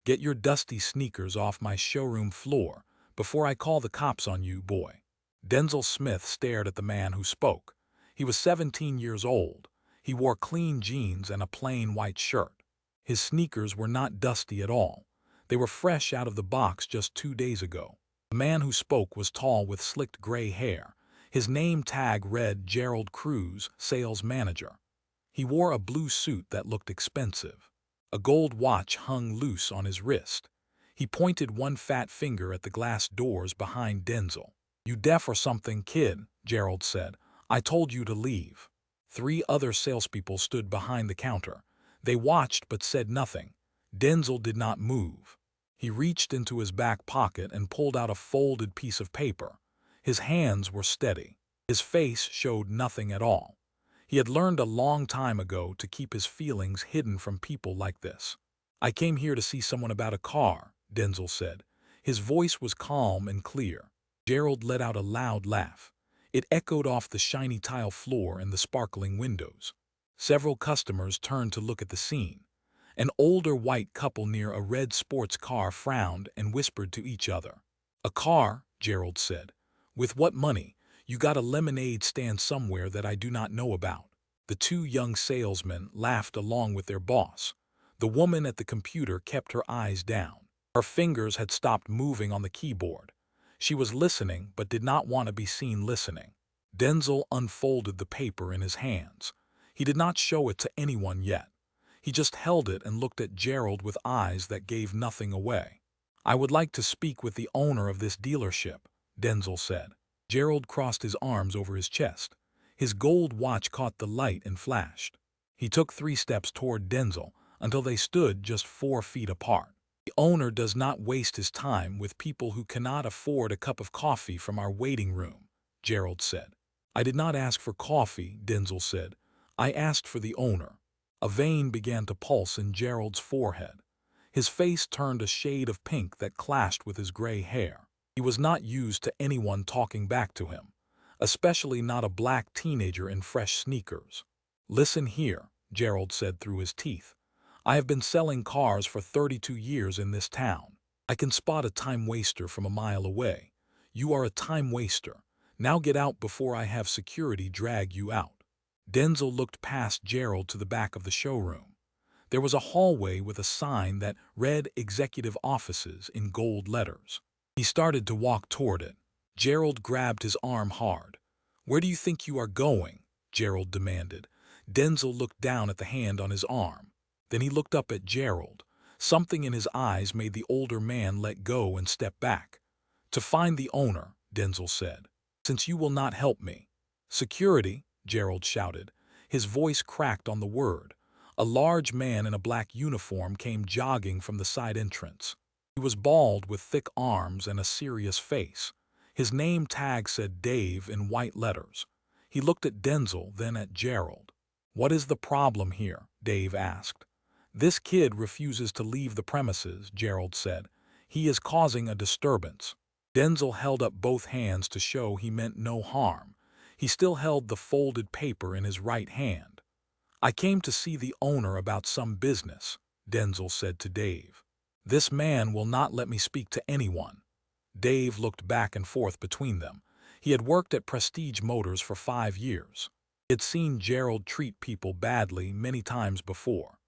Get your dusty sneakers off my showroom floor before I call the cops on you, boy." Denzel Smith stared at the man who spoke. He was 17 years old. He wore clean jeans and a plain white shirt. His sneakers were not dusty at all. They were fresh out of the box just 2 days ago. The man who spoke was tall with slicked gray hair. His name tag read Gerald Cruz, sales manager. He wore a blue suit that looked expensive. A gold watch hung loose on his wrist. He pointed one fat finger at the glass doors behind Denzel. "You deaf or something, kid?" Gerald said. "I told you to leave." 3 other salespeople stood behind the counter. They watched but said nothing. Denzel did not move. He reached into his back pocket and pulled out a folded piece of paper. His hands were steady. His face showed nothing at all. He had learned a long time ago to keep his feelings hidden from people like this. "I came here to see someone about a car," Denzel said. His voice was calm and clear. Gerald let out a loud laugh. It echoed off the shiny tile floor and the sparkling windows. Several customers turned to look at the scene. An older white couple near a red sports car frowned and whispered to each other. "A car," Gerald said. "With what money? You got a lemonade stand somewhere that I do not know about." The 2 young salesmen laughed along with their boss. The woman at the computer kept her eyes down. Her fingers had stopped moving on the keyboard. She was listening but did not want to be seen listening. Denzel unfolded the paper in his hands. He did not show it to anyone yet. He just held it and looked at Gerald with eyes that gave nothing away. "I would like to speak with the owner of this dealership," Denzel said. Gerald crossed his arms over his chest. His gold watch caught the light and flashed. He took 3 steps toward Denzel until they stood just 4 feet apart. "The owner does not waste his time with people who cannot afford a cup of coffee from our waiting room," Gerald said. "I did not ask for coffee," Denzel said. "I asked for the owner." A vein began to pulse in Gerald's forehead. His face turned a shade of pink that clashed with his gray hair. He was not used to anyone talking back to him, especially not a black teenager in fresh sneakers. "Listen here," Gerald said through his teeth. "I have been selling cars for 32 years in this town. I can spot a time waster from a mile away. You are a time waster. Now get out before I have security drag you out." Denzel looked past Gerald to the back of the showroom. There was a hallway with a sign that read Executive Offices in gold letters. He started to walk toward it. Gerald grabbed his arm hard. "Where do you think you are going?" Gerald demanded. Denzel looked down at the hand on his arm. Then he looked up at Gerald. Something in his eyes made the older man let go and step back. "To find the owner," Denzel said, "since you will not help me." "Security," Gerald shouted. His voice cracked on the word. A large man in a black uniform came jogging from the side entrance. He was bald with thick arms and a serious face. His name tag said Dave in white letters. He looked at Denzel, then at Gerald. "What is the problem here?" Dave asked. "This kid refuses to leave the premises," Gerald said. "He is causing a disturbance." Denzel held up both hands to show he meant no harm. He still held the folded paper in his right hand. "I came to see the owner about some business," Denzel said to Dave. "This man will not let me speak to anyone." Dave looked back and forth between them. He had worked at Prestige Motors for 5 years. He had seen Gerald treat people badly many times before.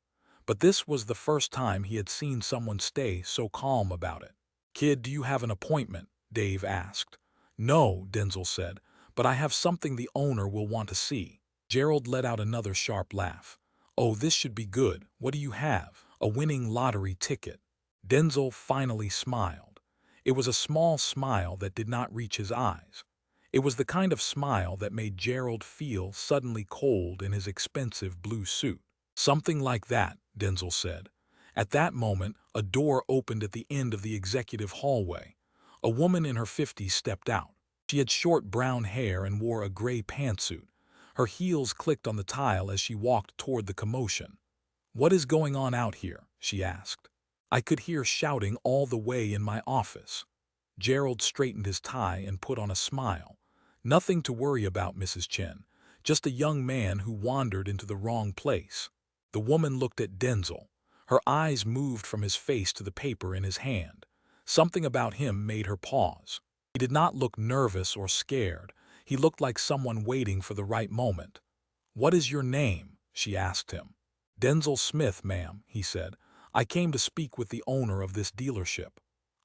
But this was the first time he had seen someone stay so calm about it. "Kid, do you have an appointment?" Dave asked. "No," Denzel said, "but I have something the owner will want to see." Gerald let out another sharp laugh. "Oh, this should be good. What do you have?" "A winning lottery ticket." Denzel finally smiled. It was a small smile that did not reach his eyes. It was the kind of smile that made Gerald feel suddenly cold in his expensive blue suit. "Something like that," Denzel said. At that moment, a door opened at the end of the executive hallway. A woman in her 50s stepped out. She had short brown hair and wore a gray pantsuit. Her heels clicked on the tile as she walked toward the commotion. "What is going on out here?" she asked. "I could hear shouting all the way in my office." Gerald straightened his tie and put on a smile. "Nothing to worry about, Mrs. Chen. Just a young man who wandered into the wrong place." The woman looked at Denzel. Her eyes moved from his face to the paper in his hand. Something about him made her pause. He did not look nervous or scared. He looked like someone waiting for the right moment. "What is your name?" she asked him. "Denzil Smith, ma'am," he said. "I came to speak with the owner of this dealership."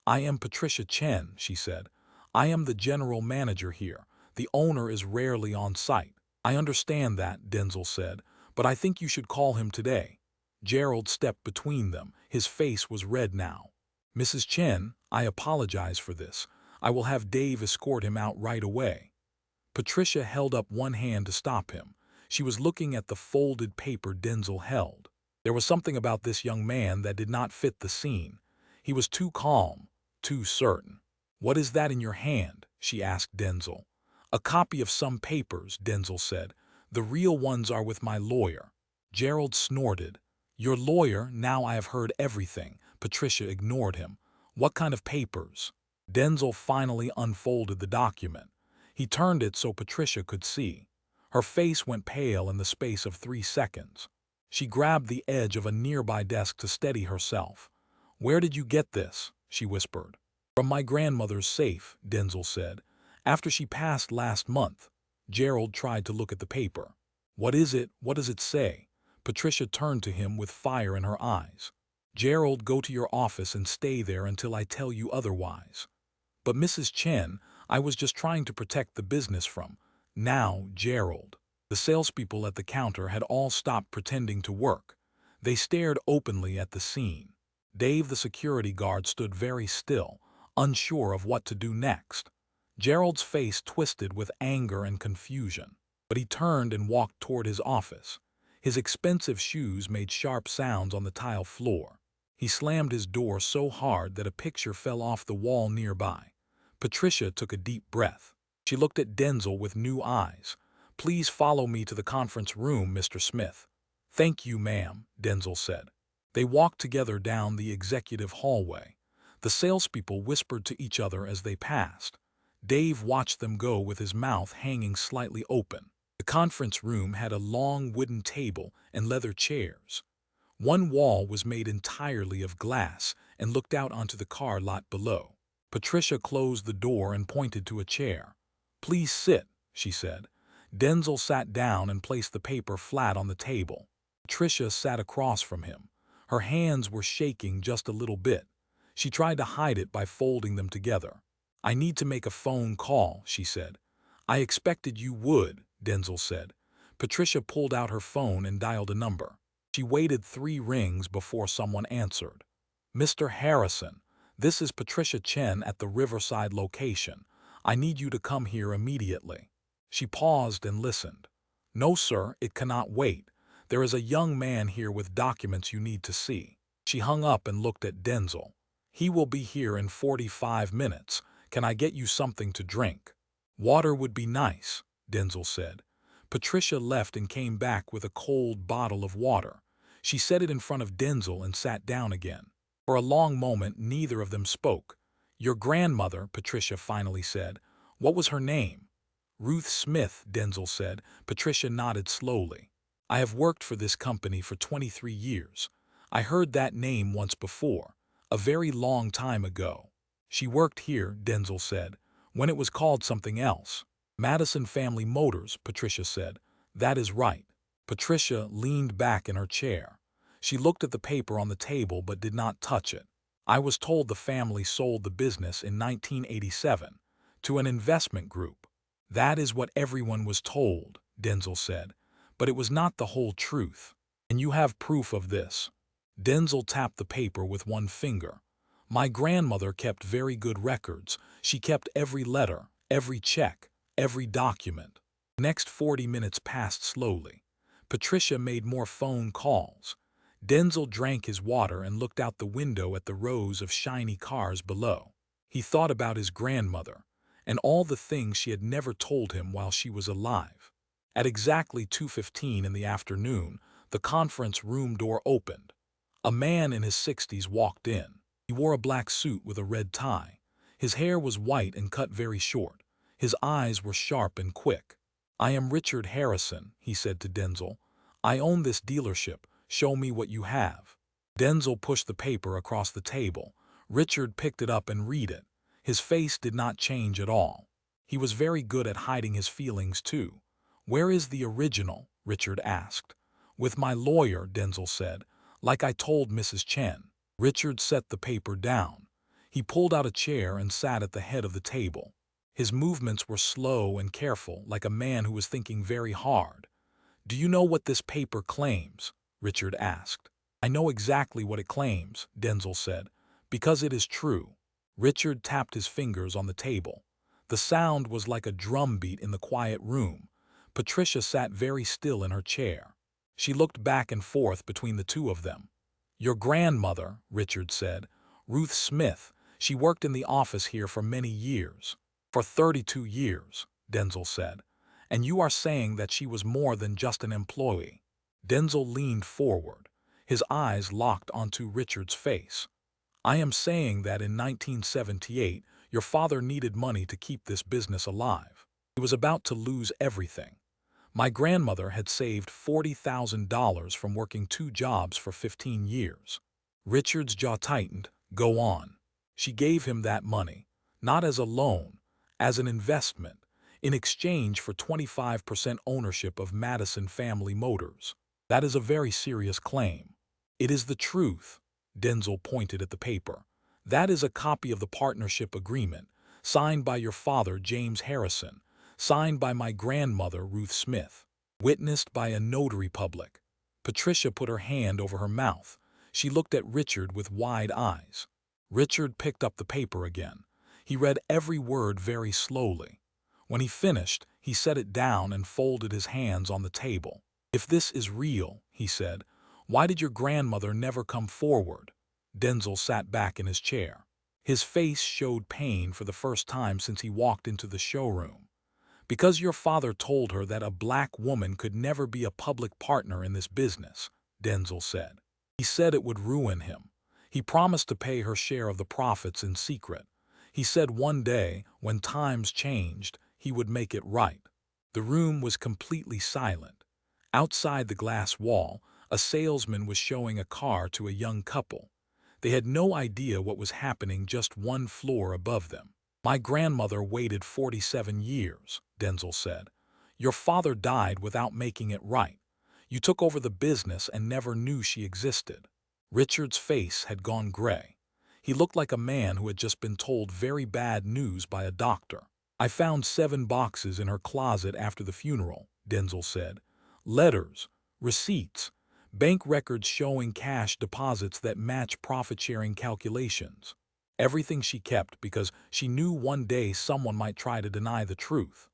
"I am Patricia Chen," she said. "I am the general manager here. The owner is rarely on site." "I understand that," Denzil said, "but I think you should call him today." Gerald stepped between them. His face was red now. "Mrs. Chen, I apologize for this. I will have Dave escort him out right away." Patricia held up one hand to stop him. She was looking at the folded paper Denzil held. There was something about this young man that did not fit the scene. He was too calm, too certain. "What is that in your hand?" she asked Denzil. "A copy of some papers," Denzil said. "The real ones are with my lawyer." Gerald snorted. "Your lawyer? Now I have heard everything." Patricia ignored him. "What kind of papers?" Denzil finally unfolded the document. He turned it so Patricia could see. Her face went pale in the space of 3 seconds. She grabbed the edge of a nearby desk to steady herself. "Where did you get this?" she whispered. "From my grandmother's safe," Denzil said. "After she passed last month." Gerald tried to look at the paper. "What is it? What does it say?" Patricia turned to him with fire in her eyes. "Gerald, go to your office and stay there until I tell you otherwise." "But Mrs. Chen, I was just trying to protect the business from—" "Now, Gerald." The salespeople at the counter had all stopped pretending to work. They stared openly at the scene. Dave, the security guard, stood very still, unsure of what to do next. Gerald's face twisted with anger and confusion, but he turned and walked toward his office. His expensive shoes made sharp sounds on the tile floor. He slammed his door so hard that a picture fell off the wall nearby. Patricia took a deep breath. She looked at Denzil with new eyes. "Please follow me to the conference room, Mr. Smith." "Thank you, ma'am," Denzil said. They walked together down the executive hallway. The salespeople whispered to each other as they passed. Dave watched them go with his mouth hanging slightly open. The conference room had a long wooden table and leather chairs. One wall was made entirely of glass and looked out onto the car lot below. Patricia closed the door and pointed to a chair. "Please sit," she said. Denzil sat down and placed the paper flat on the table. Patricia sat across from him. Her hands were shaking just a little bit. She tried to hide it by folding them together. "I need to make a phone call," she said. "I expected you would," Denzil said. Patricia pulled out her phone and dialed a number. She waited 3 rings before someone answered. "Mr. Harrison, this is Patricia Chen at the Riverside location. I need you to come here immediately." She paused and listened. "No, sir, it cannot wait. There is a young man here with documents you need to see." She hung up and looked at Denzil. "He will be here in 45 minutes. Can I get you something to drink?" "Water would be nice," Denzil said. Patricia left and came back with a cold bottle of water. She set it in front of Denzil and sat down again. For a long moment, neither of them spoke. "Your grandmother," Patricia finally said. "What was her name?" "Ruth Smith," Denzil said. Patricia nodded slowly. "I have worked for this company for 23 years. I heard that name once before, a very long time ago." "She worked here," Denzil said, "when it was called something else." "Madison Family Motors," Patricia said. "That is right." Patricia leaned back in her chair. She looked at the paper on the table but did not touch it. "I was told the family sold the business in 1987 to an investment group." "That is what everyone was told," Denzil said, "but it was not the whole truth. And you have proof of this." Denzil tapped the paper with one finger. "My grandmother kept very good records. She kept every letter, every check, every document." The next 40 minutes passed slowly. Patricia made more phone calls. Denzil drank his water and looked out the window at the rows of shiny cars below. He thought about his grandmother and all the things she had never told him while she was alive. At exactly 2:15 in the afternoon, the conference room door opened. A man in his 60s walked in. He wore a black suit with a red tie. His hair was white and cut very short. His eyes were sharp and quick. "I am Richard Harrison," he said to Denzil. "I own this dealership. Show me what you have." Denzel pushed the paper across the table. Richard picked it up and read it. His face did not change at all. He was very good at hiding his feelings, too. "Where is the original?" Richard asked. "With my lawyer," Denzel said, "like I told Mrs. Chen." Richard set the paper down. He pulled out a chair and sat at the head of the table. His movements were slow and careful, like a man who was thinking very hard. "Do you know what this paper claims?" Richard asked. "I know exactly what it claims," Denzel said, "because it is true." Richard tapped his fingers on the table. The sound was like a drumbeat in the quiet room. Patricia sat very still in her chair. She looked back and forth between the two of them. "Your grandmother," Richard said, "Ruth Smith, she worked in the office here for many years." "For 32 years," Denzel said. "And you are saying that she was more than just an employee." Denzel leaned forward. His eyes locked onto Richard's face. "I am saying that in 1978, your father needed money to keep this business alive. He was about to lose everything. My grandmother had saved $40,000 from working 2 jobs for 15 years. Richard's jaw tightened. "Go on." "She gave him that money, not as a loan, as an investment, in exchange for 25% ownership of Madison Family Motors. That is a very serious claim." "It is the truth." Denzel pointed at the paper. "That is a copy of the partnership agreement, signed by your father, James Harrison, signed by my grandmother, Ruth Smith, witnessed by a notary public." Patricia put her hand over her mouth. She looked at Richard with wide eyes. Richard picked up the paper again. He read every word very slowly. When he finished, he set it down and folded his hands on the table. "If this is real," he said, "why did your grandmother never come forward?" Denzel sat back in his chair. His face showed pain for the first time since he walked into the showroom. "Because your father told her that a black woman could never be a public partner in this business," Denzel said. "He said it would ruin him. He promised to pay her share of the profits in secret. He said one day, when times changed, he would make it right." The room was completely silent. Outside the glass wall, a salesman was showing a car to a young couple. They had no idea what was happening just one floor above them. "My grandmother waited 47 years, Denzel said. "Your father died without making it right. You took over the business and never knew she existed." Richard's face had gone gray. He looked like a man who had just been told very bad news by a doctor. "I found 7 boxes in her closet after the funeral," Denzel said. "Letters, receipts, bank records showing cash deposits that match profit-sharing calculations. Everything she kept because she knew one day someone might try to deny the truth."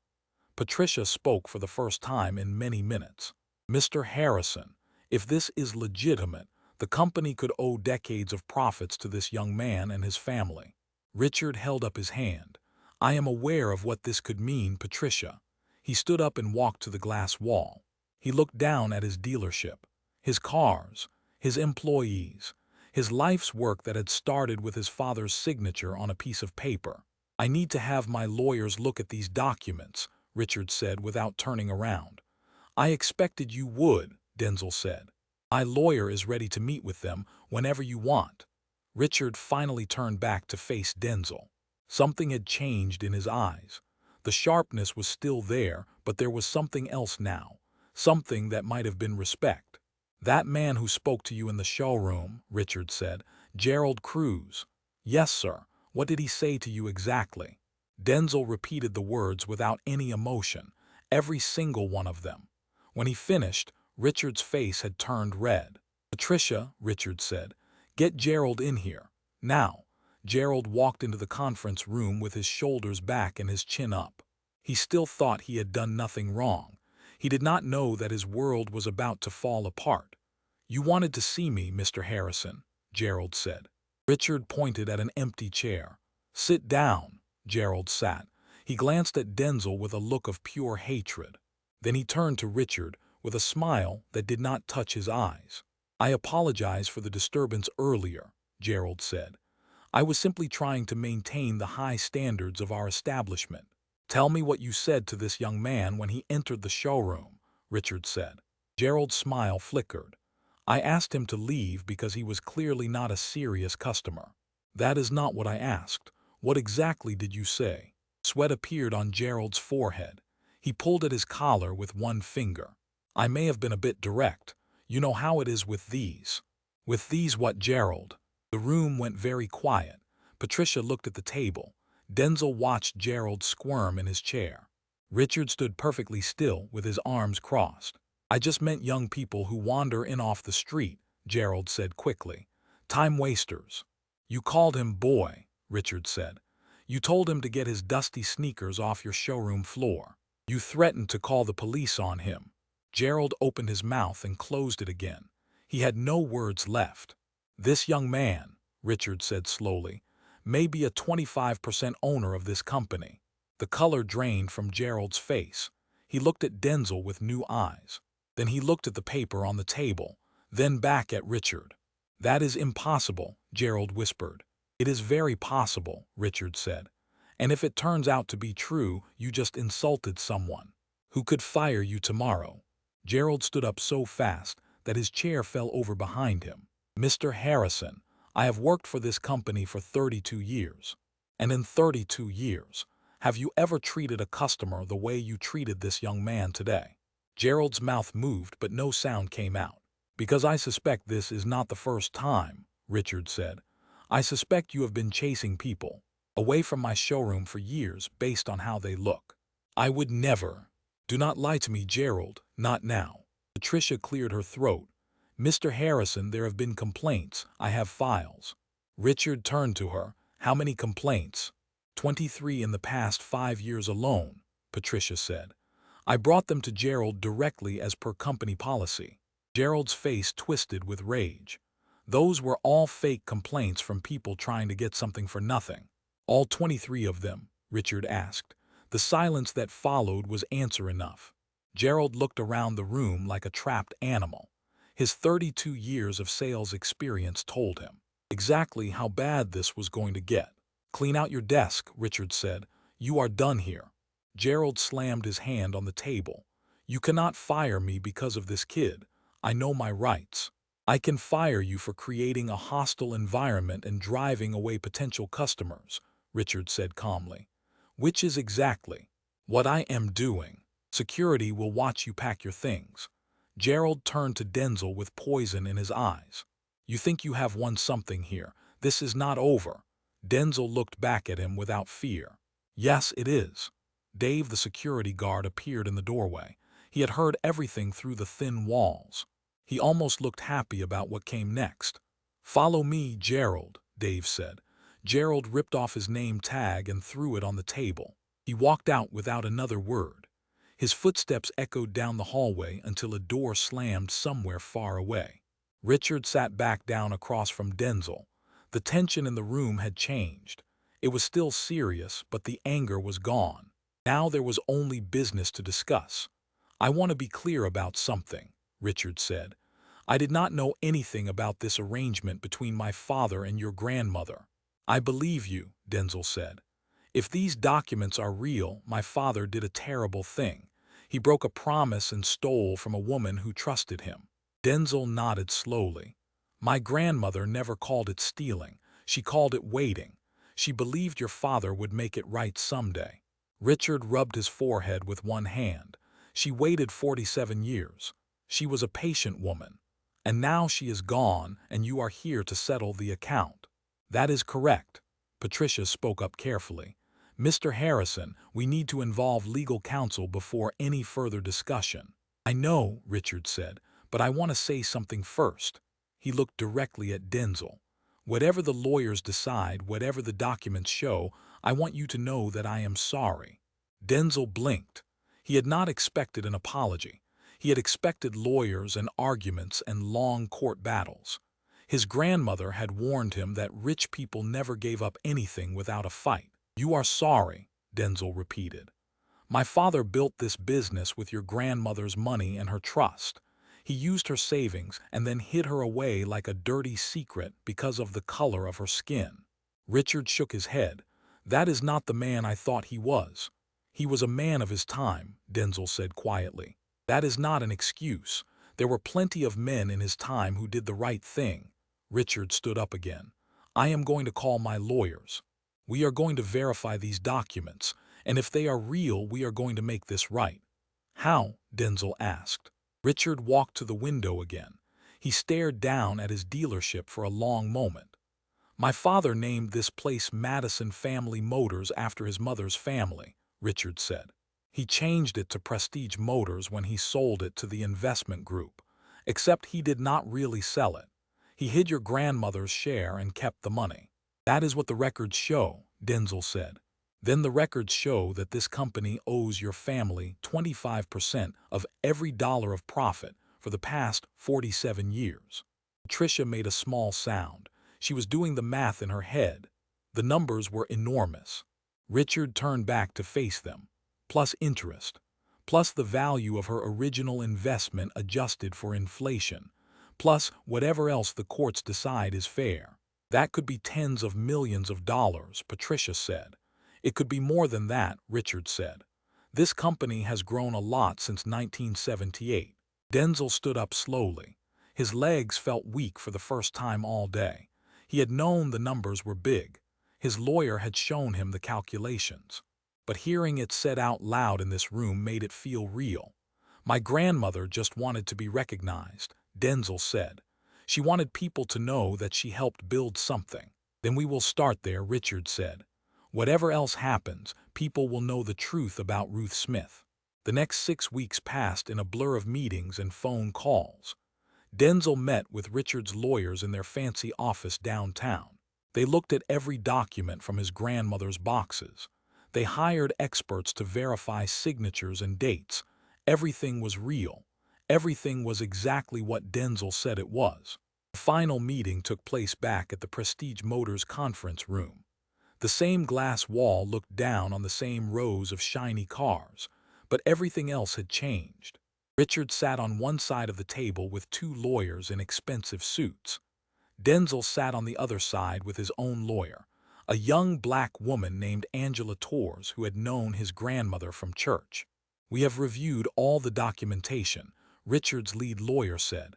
Patricia spoke for the first time in many minutes. "Mr. Harrison, if this is legitimate, the company could owe decades of profits to this young man and his family." Richard held up his hand. "I am aware of what this could mean, Patricia." He stood up and walked to the glass wall. He looked down at his dealership, his cars, his employees, his life's work that had started with his father's signature on a piece of paper. "I need to have my lawyers look at these documents," Richard said without turning around. "I expected you would," Denzel said. "My lawyer is ready to meet with them whenever you want." Richard finally turned back to face Denzel. Something had changed in his eyes. The sharpness was still there, but there was something else now, something that might have been respect. "That man who spoke to you in the showroom," Richard said, "Gerald Cruz." "Yes, sir. What did he say to you exactly?" Denzel repeated the words without any emotion, every single one of them. When he finished, Richard's face had turned red. "Patricia," Richard said, "get Gerald in here. Now." Gerald walked into the conference room with his shoulders back and his chin up. He still thought he had done nothing wrong. He did not know that his world was about to fall apart. "You wanted to see me, Mr. Harrison," Gerald said. Richard pointed at an empty chair. "Sit down." Gerald sat. He glanced at Denzel with a look of pure hatred. Then he turned to Richard with a smile that did not touch his eyes. "I apologize for the disturbance earlier," Gerald said. "I was simply trying to maintain the high standards of our establishment." "Tell me what you said to this young man when he entered the showroom," Richard said. Gerald's smile flickered. I asked him to leave because he was clearly not a serious customer. That is not what I asked. What exactly did you say? Sweat appeared on Gerald's forehead. He pulled at his collar with one finger. I may have been a bit direct. You know how it is with these. With these what, Gerald? The room went very quiet. Patricia looked at the table. Denzel watched Gerald squirm in his chair. Richard stood perfectly still with his arms crossed. I just meant young people who wander in off the street, Gerald said quickly. Time wasters. You called him boy, Richard said. You told him to get his dusty sneakers off your showroom floor. You threatened to call the police on him. Gerald opened his mouth and closed it again. He had no words left. This young man, Richard said slowly, may be a 25% owner of this company. The color drained from Gerald's face. He looked at Denzel with new eyes. Then he looked at the paper on the table, then back at Richard. That is impossible, Gerald whispered. It is very possible, Richard said. And if it turns out to be true, you just insulted someone who could fire you tomorrow. Gerald stood up so fast that his chair fell over behind him. Mr. Harrison, I have worked for this company for 32 years. And in 32 years, have you ever treated a customer the way you treated this young man today? Gerald's mouth moved, but no sound came out. Because I suspect this is not the first time, Richard said. I suspect you have been chasing people away from my showroom for years based on how they look. I would never. Do not lie to me, Gerald, not now. Patricia cleared her throat. Mr. Harrison, there have been complaints. I have files. Richard turned to her. How many complaints? 23 in the past 5 years alone, Patricia said. I brought them to Gerald directly as per company policy. Gerald's face twisted with rage. Those were all fake complaints from people trying to get something for nothing. All 23 of them, Richard asked. The silence that followed was answer enough. Gerald looked around the room like a trapped animal. His 32 years of sales experience told him exactly how bad this was going to get. Clean out your desk, Richard said. You are done here. Gerald slammed his hand on the table. You cannot fire me because of this kid. I know my rights. I can fire you for creating a hostile environment and driving away potential customers, Richard said calmly. Which is exactly what I am doing. Security will watch you pack your things. Gerald turned to Denzel with poison in his eyes. You think you have won something here. This is not over. Denzel looked back at him without fear. Yes, it is. Dave, the security guard, appeared in the doorway. He had heard everything through the thin walls. He almost looked happy about what came next. Follow me, Gerald, Dave said. Gerald ripped off his name tag and threw it on the table. He walked out without another word. His footsteps echoed down the hallway until a door slammed somewhere far away. Richard sat back down across from Denzel. The tension in the room had changed. It was still serious, but the anger was gone. Now there was only business to discuss. I want to be clear about something, Richard said. I did not know anything about this arrangement between my father and your grandmother. I believe you, Denzel said. If these documents are real, my father did a terrible thing. He broke a promise and stole from a woman who trusted him. Denzel nodded slowly. My grandmother never called it stealing. She called it waiting. She believed your father would make it right someday. Richard rubbed his forehead with one hand. She waited 47 years. She was a patient woman. And now she is gone, and you are here to settle the account. That is correct. Patricia spoke up carefully. Mr. Harrison, we need to involve legal counsel before any further discussion. I know, Richard said, but I want to say something first. He looked directly at Denzel. Whatever the lawyers decide, whatever the documents show, I want you to know that I am sorry. Denzel blinked. He had not expected an apology. He had expected lawyers and arguments and long court battles. His grandmother had warned him that rich people never gave up anything without a fight. You are sorry, Denzel repeated. My father built this business with your grandmother's money and her trust. He used her savings and then hid her away like a dirty secret because of the color of her skin. Richard shook his head. That is not the man I thought he was. He was a man of his time, Denzel said quietly. That is not an excuse. There were plenty of men in his time who did the right thing. Richard stood up again. I am going to call my lawyers. We are going to verify these documents, and if they are real, we are going to make this right. How? Denzel asked. Richard walked to the window again. He stared down at his dealership for a long moment. My father named this place Madison Family Motors after his mother's family, Richard said. He changed it to Prestige Motors when he sold it to the investment group, except he did not really sell it. He hid your grandmother's share and kept the money. That is what the records show, Denzel said. Then the records show that this company owes your family 25% of every dollar of profit for the past 47 years. Patricia made a small sound. She was doing the math in her head. The numbers were enormous. Richard turned back to face them, plus interest, plus the value of her original investment adjusted for inflation, plus whatever else the courts decide is fair. That could be tens of millions of dollars, Patricia said. It could be more than that, Richard said. This company has grown a lot since 1978. Denzel stood up slowly. His legs felt weak for the first time all day. He had known the numbers were big. His lawyer had shown him the calculations. But hearing it said out loud in this room made it feel real. My grandmother just wanted to be recognized, Denzel said. She wanted people to know that she helped build something. Then we will start there, Richard said. Whatever else happens, people will know the truth about Ruth Smith. The next 6 weeks passed in a blur of meetings and phone calls. Denzel met with Richard's lawyers in their fancy office downtown. They looked at every document from his grandmother's boxes. They hired experts to verify signatures and dates. Everything was real. Everything was exactly what Denzel said it was. The final meeting took place back at the Prestige Motors conference room. The same glass wall looked down on the same rows of shiny cars, but everything else had changed. Richard sat on one side of the table with 2 lawyers in expensive suits. Denzel sat on the other side with his own lawyer, a young black woman named Angela Torres who had known his grandmother from church. We have reviewed all the documentation, Richard's lead lawyer said.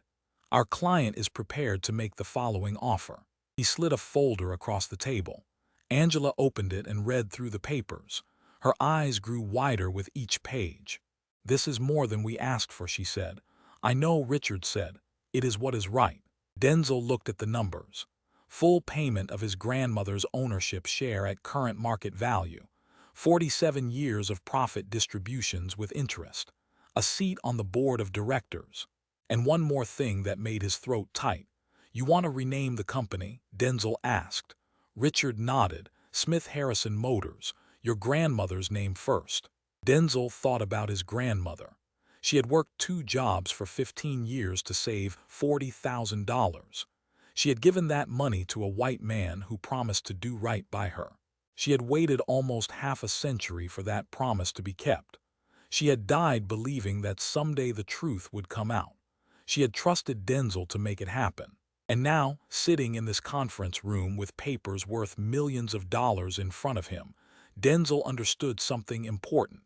Our client is prepared to make the following offer. He slid a folder across the table. Angela opened it and read through the papers. Her eyes grew wider with each page. This is more than we asked for, she said. I know, Richard said. It is what is right. Denzel looked at the numbers. Full payment of his grandmother's ownership share at current market value. 47 years of profit distributions with interest. A seat on the board of directors. And one more thing that made his throat tight. You want to rename the company? Denzel asked. Richard nodded. Smith Harrison Motors, your grandmother's name first. Denzel thought about his grandmother. She had worked 2 jobs for 15 years to save $40,000. She had given that money to a white man who promised to do right by her. She had waited almost half a century for that promise to be kept. She had died believing that someday the truth would come out. She had trusted Denzel to make it happen. And now, sitting in this conference room with papers worth millions of dollars in front of him, Denzel understood something important.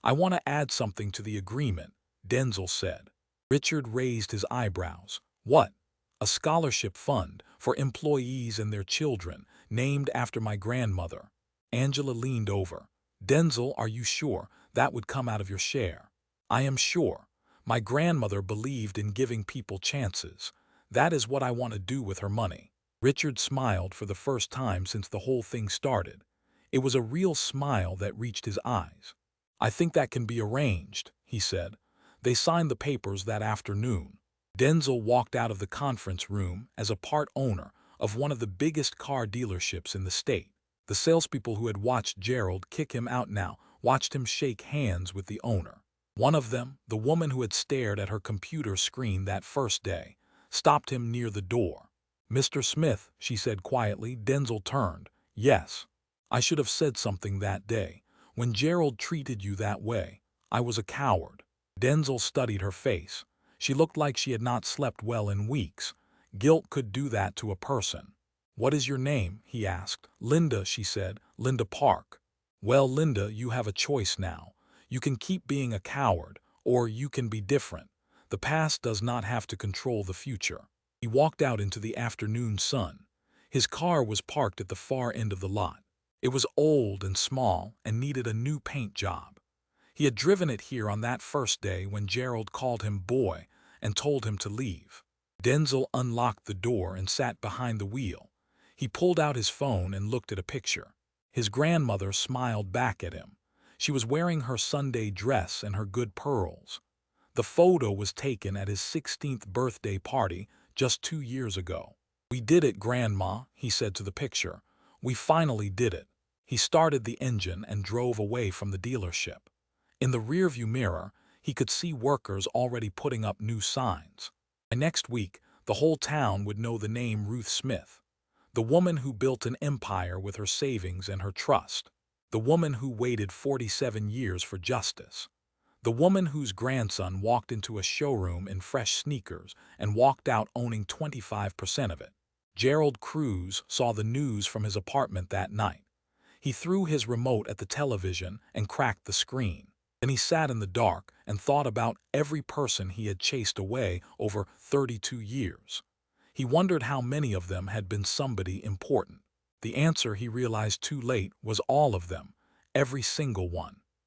I want to add something to the agreement, Denzel said. Richard raised his eyebrows. What? A scholarship fund for employees and their children, named after my grandmother. Angela leaned over. Denzel, are you sure that would come out of your share? I am sure. My grandmother believed in giving people chances. That is what I want to do with her money. Richard smiled for the first time since the whole thing started. It was a real smile that reached his eyes. I think that can be arranged, he said. They signed the papers that afternoon. Denzel walked out of the conference room as a part owner of one of the biggest car dealerships in the state. The salespeople who had watched Gerald kick him out now watched him shake hands with the owner. One of them, the woman who had stared at her computer screen that first day, stopped him near the door. Mr. Smith, she said quietly. Denzel turned. Yes. I should have said something that day. When Gerald treated you that way, I was a coward. Denzel studied her face. She looked like she had not slept well in weeks. Guilt could do that to a person. What is your name? He asked. Linda, she said. Linda Park. Well, Linda, you have a choice now. You can keep being a coward, or you can be different. The past does not have to control the future. He walked out into the afternoon sun. His car was parked at the far end of the lot. It was old and small and needed a new paint job. He had driven it here on that first day when Gerald called him boy and told him to leave. Denzel unlocked the door and sat behind the wheel. He pulled out his phone and looked at a picture. His grandmother smiled back at him. She was wearing her Sunday dress and her good pearls. The photo was taken at his 16th birthday party just 2 years ago. "We did it, Grandma," he said to the picture. "We finally did it." He started the engine and drove away from the dealership. In the rearview mirror, he could see workers already putting up new signs. By next week, the whole town would know the name Ruth Smith, the woman who built an empire with her savings and her trust, the woman who waited 47 years for justice, the woman whose grandson walked into a showroom in fresh sneakers and walked out owning 25% of it. Gerald Cruz saw the news from his apartment that night. He threw his remote at the television and cracked the screen. Then he sat in the dark and thought about every person he had chased away over 32 years. He wondered how many of them had been somebody important. The answer, he realized too late, was all of them, every single one.